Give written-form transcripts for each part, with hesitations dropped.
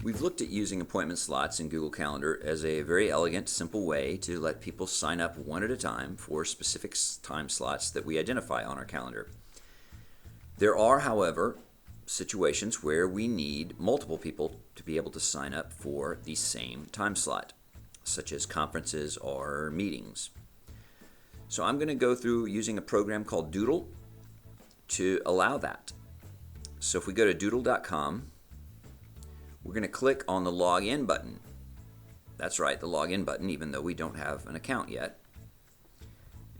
We've looked at using appointment slots in Google Calendar as a very elegant, simple way to let people sign up one at a time for specific time slots that we identify on our calendar. There are, however, situations where we need multiple people to be able to sign up for the same time slot, such as conferences or meetings. So I'm going to go through using a program called Doodle to allow that. So if we go to doodle.com, we're going to click on the login button. That's right, the login button, even though we don't have an account yet.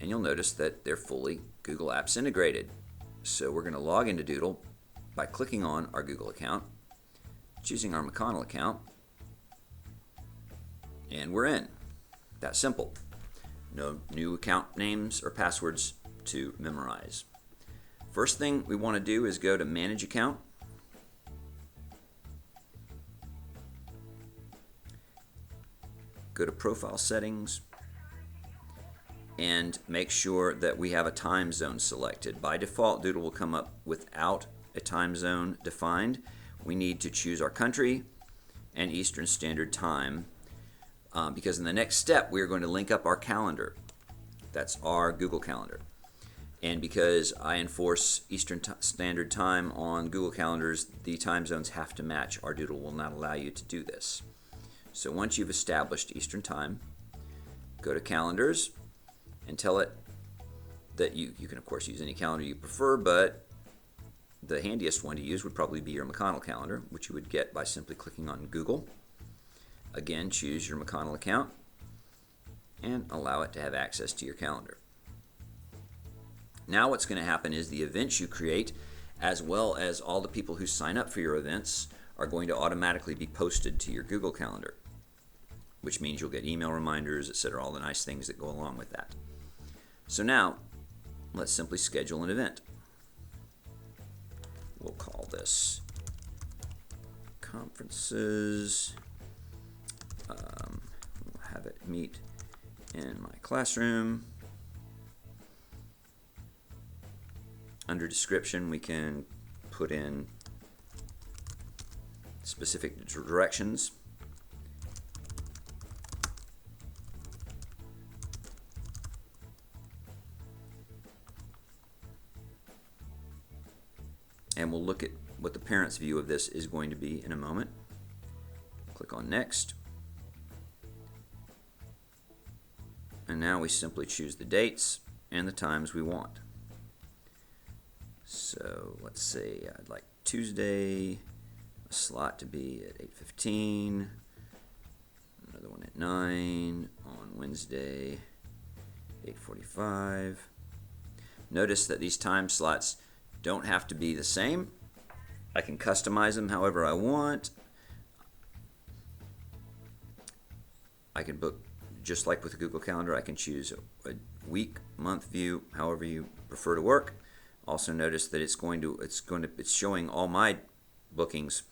And you'll notice that they're fully Google Apps integrated. So we're going to log into Doodle by clicking on our Google account, choosing our McConnell account, and we're in. That simple. No new account names or passwords to memorize. First thing we want to do is go to Manage Account. Go to Profile Settings and make sure that we have a time zone selected. By default, Doodle will come up without a time zone defined. We need to choose our country and Eastern Standard Time because in the next step we're going to link up our calendar. That's our Google Calendar. And because I enforce Eastern Standard Time on Google Calendars, the time zones have to match. Our Doodle will not allow you to do this. So once you've established Eastern Time, go to Calendars and tell it that you can of course use any calendar you prefer, but the handiest one to use would probably be your McConnell calendar, which you would get by simply clicking on Google. Again, choose your McConnell account and allow it to have access to your calendar. Now what's going to happen is the events you create, as well as all the people who sign up for your events, are going to automatically be posted to your Google Calendar, which means you'll get email reminders, etc., all the nice things that go along with that. So now, let's simply schedule an event. We'll call this Conferences. We'll have it meet in my classroom. Under description, we can put in specific directions. And we'll look at what the parent's view of this is going to be in a moment. Click on Next. And now we simply choose the dates and the times we want. So let's say I'd like Tuesday, a slot to be at 8:15, another one at 9, on Wednesday, 8:45. Notice that these time slots don't have to be the same. I can customize them however I want. I can book, just like with the Google Calendar, I can choose a week, month view, however you prefer to work. Also notice that it's showing all my bookings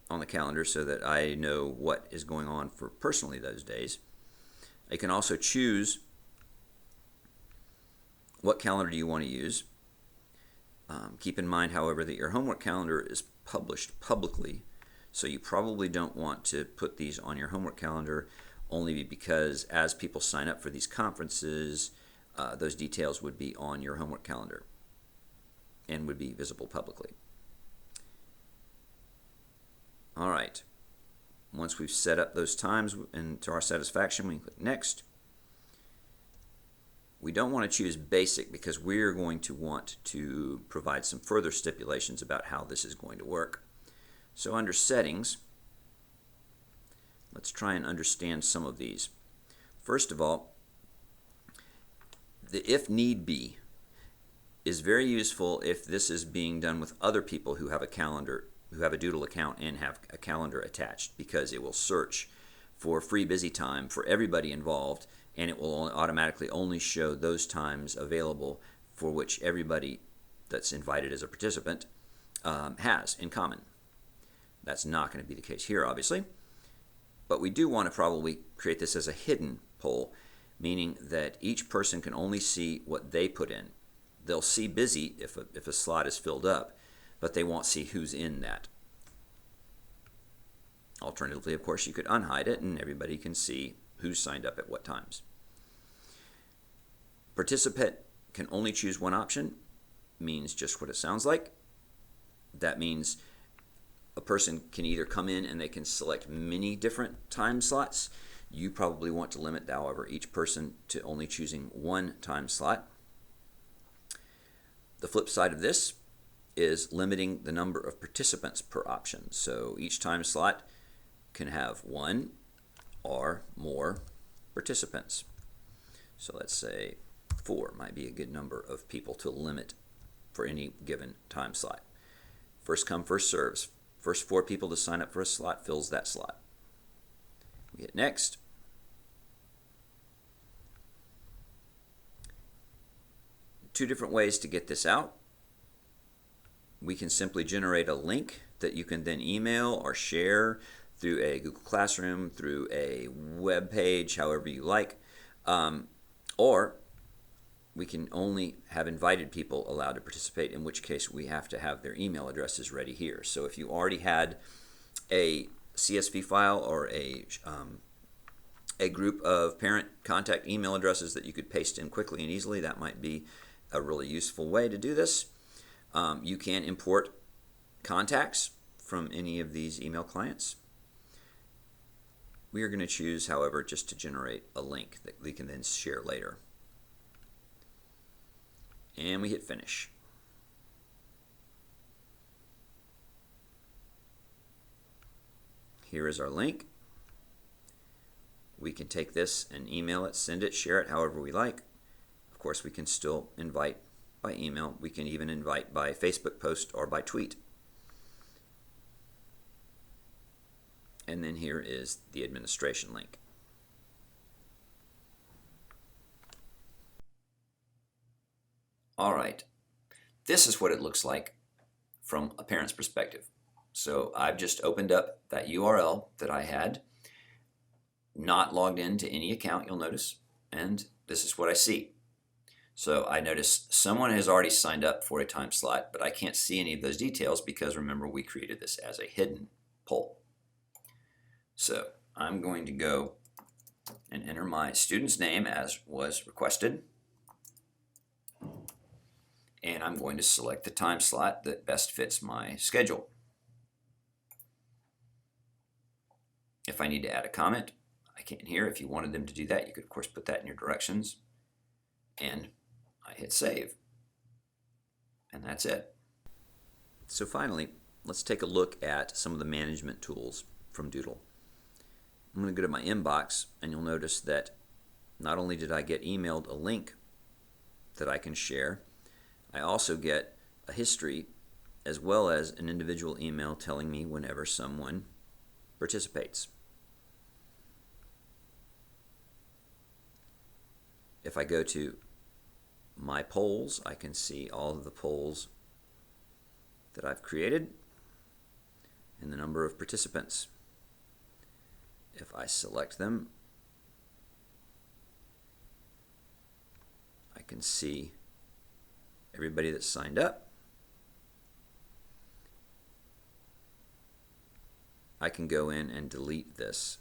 on the calendar so that I know what is going on for personally those days. I can also choose what calendar do you want to use. Keep in mind, however, that your homework calendar is published publicly, so you probably don't want to put these on your homework calendar, only because as people sign up for these conferences, those details would be on your homework calendar and would be visible publicly. All right. Once we've set up those times and to our satisfaction, we can click Next. We don't want to choose Basic because we're going to want to provide some further stipulations about how this is going to work. So under Settings, let's try and understand some of these. First of all, the if need be is very useful if this is being done with other people who have a calendar, who have a Doodle account and have a calendar attached, because it will search for free busy time for everybody involved, and it will automatically only show those times available for which everybody that's invited as a participant has in common. That's not going to be the case here, obviously, but we do want to probably create this as a hidden poll, meaning that each person can only see what they put in. They'll see busy if a slot is filled up, but they won't see who's in that. Alternatively, of course, you could unhide it and everybody can see who's signed up at what times. Participant can only choose one option, means just what it sounds like. That means a person can either come in and they can select many different time slots. You probably want to limit, however, each person to only choosing one time slot. The flip side of this is limiting the number of participants per option. So each time slot can have one or more participants. So let's say 4 might be a good number of people to limit for any given time slot. First come, first serves. First 4 people to sign up for a slot fills that slot. We hit next. Two different ways to get this out. We can simply generate a link that you can then email or share through a Google Classroom, through a web page, however you like. Or we can only have invited people allowed to participate, in which case we have to have their email addresses ready here. So if you already had a CSV file or a group of parent contact email addresses that you could paste in quickly and easily, that might be a really useful way to do this. You can import contacts from any of these email clients. We are going to choose, however, just to generate a link that we can then share later. And we hit finish. Here is our link. We can take this and email it, send it, share it however we like. Of course, we can still invite by email. We can even invite by Facebook post or by tweet. And then here is the administration link. All right, this is what it looks like from a parent's perspective. So I've just opened up that URL that I had, not logged into any account, you'll notice, and this is what I see. So I notice someone has already signed up for a time slot, but I can't see any of those details because remember we created this as a hidden poll. So I'm going to go and enter my student's name as was requested. And I'm going to select the time slot that best fits my schedule. If I need to add a comment, I can here. If you wanted them to do that, you could of course put that in your directions. And I hit save. And that's it. So finally, let's take a look at some of the management tools from Doodle. I'm going to go to my inbox and you'll notice that not only did I get emailed a link that I can share, I also get a history as well as an individual email telling me whenever someone participates. If I go to my polls, I can see all of the polls that I've created and the number of participants. If I select them, I can see everybody that's signed up. I can go in and delete this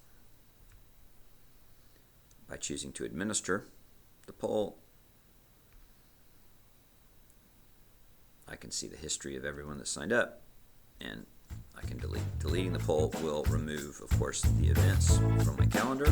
by choosing to administer the poll. I can see the history of everyone that signed up, and I can delete. Deleting the poll will remove, of course, the events from my calendar.